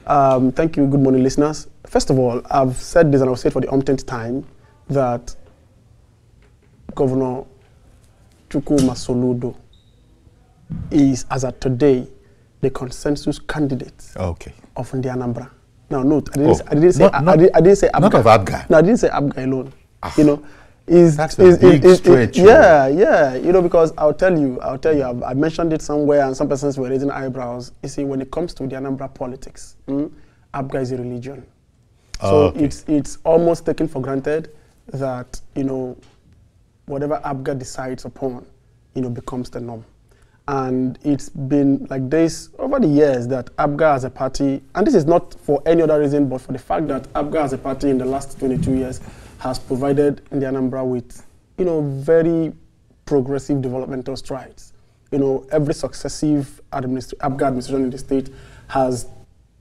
Thank you. Good morning, listeners. First of all, I've said this and I'll say it for the umpteenth time that Governor Chukwuma Soludo is, as of today, the consensus candidate of the Anambra. Now, note, I didn't say Abga. Not of Abga. No, I didn't say Abga alone. You know, that's a big stretch. Yeah. You know, because I'll tell you, I mentioned it somewhere, and some persons were raising eyebrows. You see, when it comes to the Anambra politics, Abga is a religion. So it's almost taken for granted that, you know, whatever Abga decides upon, you know, becomes the norm. And it's been like this over the years that Abga as a party, and this is not for any other reason, but for the fact that Abga as a party in the last 22 years has provided the Anambra with, you know, very progressive developmental strides. You know, every successive Abga administration in the state has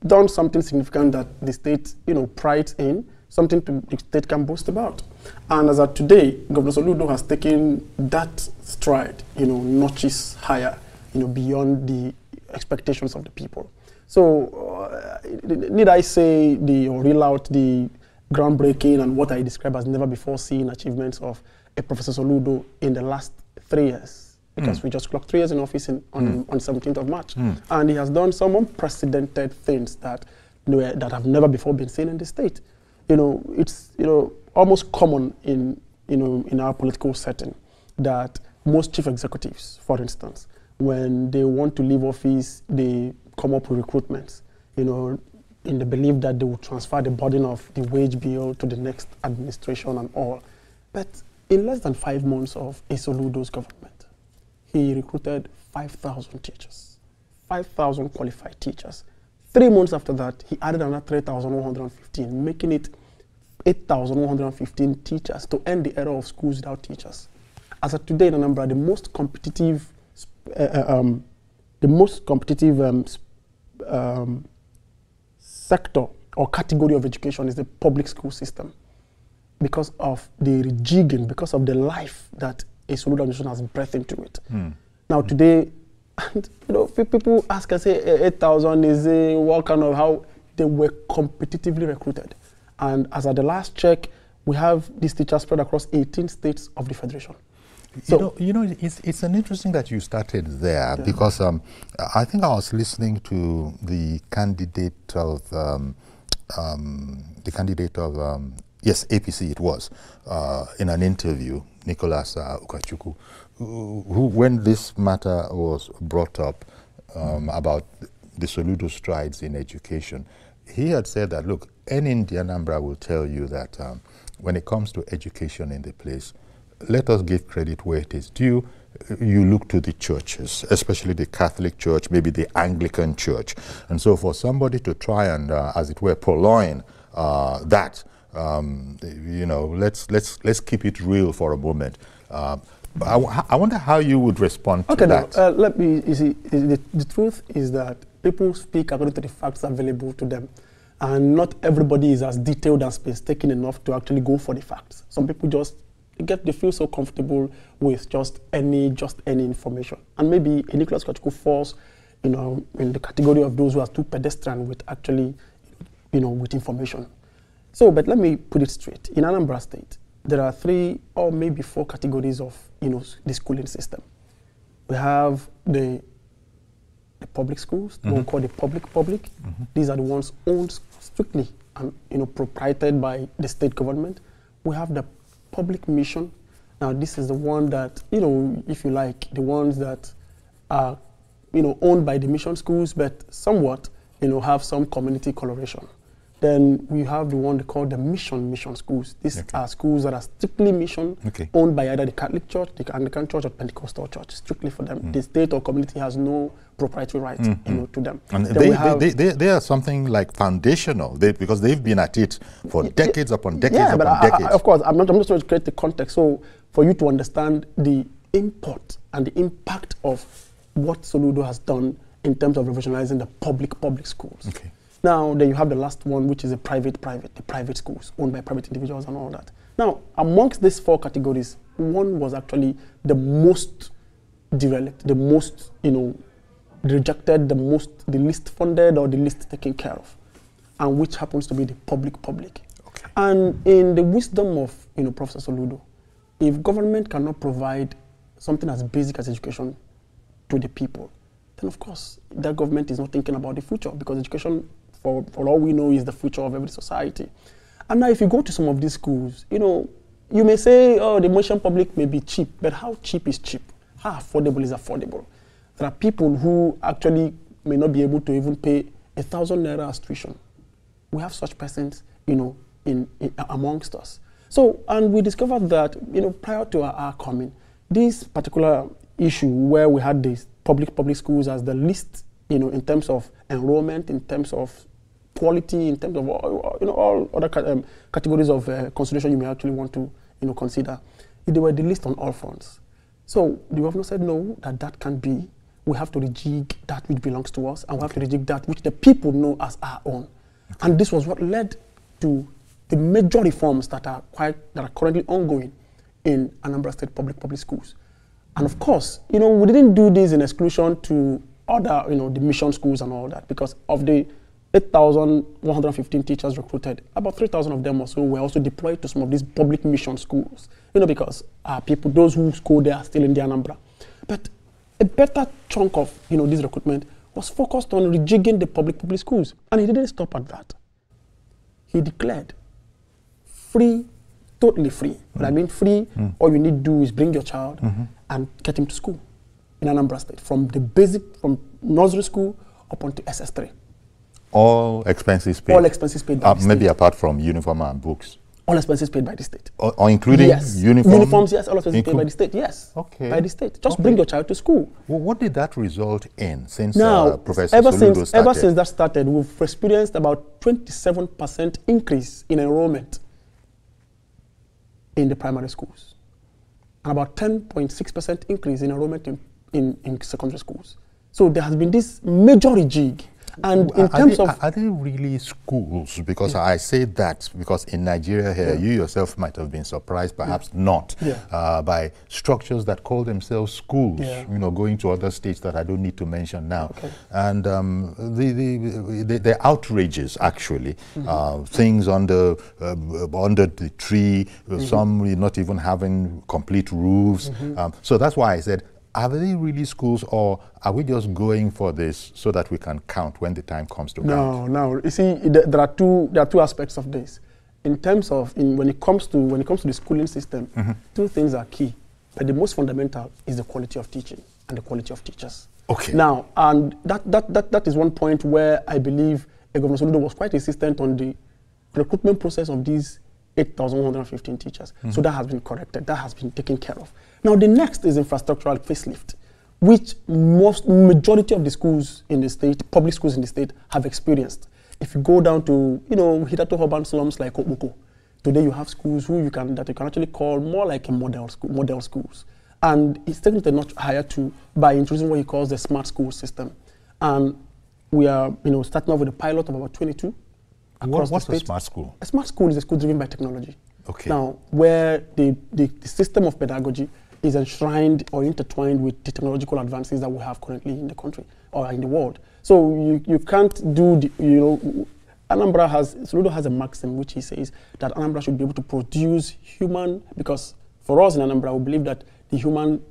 done something significant that the state, you know, prides in, something the state can boast about. And as of today, Governor Soludo has taken that stride, you know, notches higher, you know, beyond the expectations of the people. So, need I say or reel out the groundbreaking and what I describe as never before seen achievements of a Professor Soludo in the last 3 years? Because we just clocked 3 years in office on 17th of March. And he has done some unprecedented things that, you know, that have never before been seen in the state. You know, it's, you know, almost common in, you know, in our political setting that most chief executives, for instance, when they want to leave office, they come up with recruitments, you know, in the belief that they will transfer the burden of the wage bill to the next administration and all. But in less than 5 months of Soludo's government, he recruited 5,000 teachers, 5,000 qualified teachers. 3 months after that, he added another 3,115, making it 8,115 teachers to end the era of schools without teachers. As of today in Anambra, the most competitive sector or category of education is the public school system, because of the rejigging, because of the life that a Soludo administration has breathed into it. Now today, and, you know, people ask and say 8,000 is what kind of, how they were competitively recruited. And as at the last check, we have these teachers spread across 18 states of the federation. So, you know, it's an interesting that you started there, because I think I was listening to the candidate of yes, APC it was, in an interview, Nicholas Ukachukwu, who, when this matter was brought up about the Soludo strides in education, he had said that, look, any Indian Anambra will tell you that when it comes to education in the place, let us give credit where it is due. You look to the churches, especially the Catholic Church, maybe the Anglican Church. And so for somebody to try and, as it were, purloin that, you know, let's keep it real for a moment. I wonder how you would respond to that. Now, let me, you see, the truth is that people speak according to the facts available to them. And not everybody is as detailed and painstaking enough to actually go for the facts. Some people just they feel so comfortable with just any information. And maybe Nicholas Ukachukwu falls, you know, in the category of those who are too pedestrian with actually, you know, with information. So, but let me put it straight. In Anambra State, there are 3 or maybe 4 categories of, you know, the schooling system. We have the public schools, what we call the public. These are the ones owned strictly and, you know, proprietary by the state government. We have the public mission. Now, this is the one that, you know, if you like, the ones that are, you know, owned by the mission schools, but somewhat, you know, have some community coloration. Then we have the one they call the mission schools. These are schools that are strictly mission, owned by either the Catholic Church, the Anglican Church, or Pentecostal Church, strictly for them. The state or community has no proprietary right, you know, to them. And they are something like foundational, because they've been at it for decades upon decades upon decades. Of course, I'm just trying to create the context so for you to understand the import and the impact of what Soludo has done in terms of revolutionizing the public schools. Now, then you have the last one, which is the private schools, owned by private individuals and all that. Now, amongst these 4 categories, one was actually the most derelict, the most, you know, rejected, the least funded, or the least taken care of. and which happens to be the public. Okay. And in the wisdom of Professor Soludo, if government cannot provide something as basic as education to the people, then of course that government is not thinking about the future, because education, for all we know, is the future of every society. And now if you go to some of these schools, you may say, oh, the Mauritian public may be cheap, but how cheap is cheap? How affordable is affordable? There are people who actually may not be able to even pay 1,000 naira as tuition. We have such persons, amongst us. So, and we discovered that, prior to our coming, this particular issue where we had these public schools as the least, in terms of enrollment, in terms of quality, in terms of all other categories of consideration you may actually want to, consider, they were the least on all fronts. So the governor said, no, that can't be. We have to rejig that which belongs to us, and we have to rejig that which the people know as our own. Okay. And this was what led to the major reforms that are currently ongoing in Anambra State public schools. And of course, we didn't do this in exclusion to other, the mission schools and all that, because of the 8,115 teachers recruited, about 3,000 of them or so were also deployed to some of these public mission schools, because those who school there are still in the Anambra. But a better chunk of, this recruitment was focused on rejigging the public schools. And he didn't stop at that. He declared free, totally free. What I mean free, all you need to do is bring your child and get him to school in Anambra State, from nursery school up onto SS3. All expenses paid? All expenses paid by the state. Maybe apart from uniform and books? All expenses paid by the state. Or including uniforms? Uniforms, yes. All expenses paid by the state, yes. Okay. By the state. Just bring your child to school. Well, what did that result in since Professor Ever Soludo started? Ever since that started, we've experienced about 27% increase in enrollment in the primary schools, and about 10.6% increase in enrollment in secondary schools. So there has been this major rejig. And in terms of... Are they really schools? Because I say that because in Nigeria here, you yourself might have been surprised, perhaps not, by structures that call themselves schools, going to other states that I don't need to mention now. Okay. And the outrages, actually, things under the tree, some not even having complete roofs. So that's why I said, are they really schools, or are we just going for this so that we can count when the time comes to count? No. You see, there are two aspects of this. In terms of when it comes to the schooling system, two things are key. But the most fundamental is the quality of teaching and the quality of teachers. Okay. Now, and that is one point where I believe Governor Soludo was quite insistent on the recruitment process of these 8,115 teachers. So that has been corrected. That has been taken care of. Now, the next is infrastructural facelift, which majority of the schools in the state, public schools in the state, have experienced. If you go down to, hitherto urban slums like Okpoko, today you have schools that you can actually call more like a model schools. And it's taken it a notch higher by introducing what he calls the smart school system. And we are, starting off with a pilot of about 22 across the state. What's a smart school? A smart school is a school driven by technology. Okay. Now, where the system of pedagogy is enshrined or intertwined with the technological advances that we have currently in the country or in the world. So you can't do Soludo has a maxim which he says that Anambra should be able to produce because for us in Anambra, we believe that the human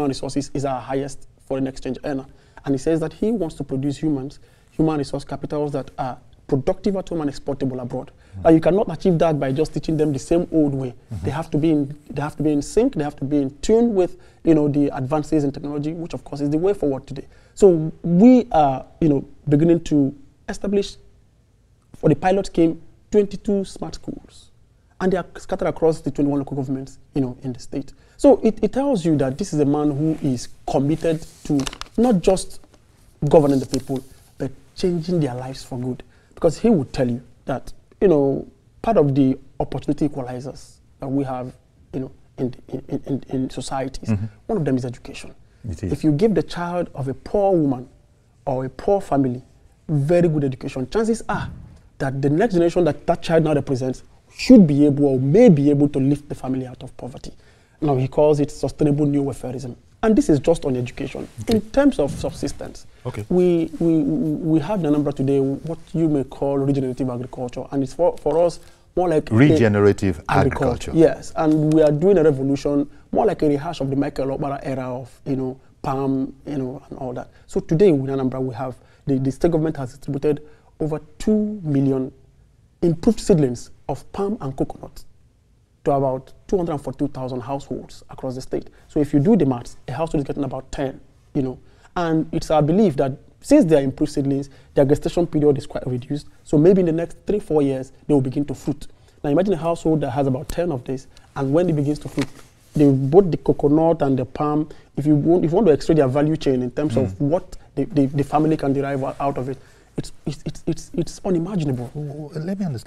resources is our highest foreign exchange earner. And he says that he wants to produce human resource capitals that are productive at home and exportable abroad. You cannot achieve that by just teaching them the same old way. They have to be in sync. They have to be in tune with the advances in technology, which of course is the way forward today. So we are beginning to establish, for the pilot scheme, 22 smart schools, and they are scattered across the 21 local governments in the state. So it tells you that this is a man who is committed to not just governing the people, but changing their lives for good. Because he would tell you that, part of the opportunity equalizers that we have, in societies, one of them is education. If you give the child of a poor woman or a poor family very good education, chances are that the next generation that child now represents should be able or may be able to lift the family out of poverty. Now he calls it sustainable neo-welfarism. And this is just on education. Okay. In terms of subsistence, okay, we have in Anambra today what you may call regenerative agriculture, and it's for us more like regenerative agriculture. Yes, and we are doing a revolution, more like a rehash of the Michael Obara era of, palm, and all that. So today in Anambra, we have, the state government has distributed over 2 million improved seedlings of palm and coconut to about 242,000 households across the state. So if you do the maths, a household is getting about 10, And it's our belief that since they are improved seedlings, their gestation period is quite reduced. So maybe in the next 3-4 years, they will begin to fruit. Now imagine a household that has about 10 of this, and when it begins to fruit, both the coconut and the palm, if you want to extract their value chain in terms of what the family can derive out of it, it's unimaginable. Let me understand.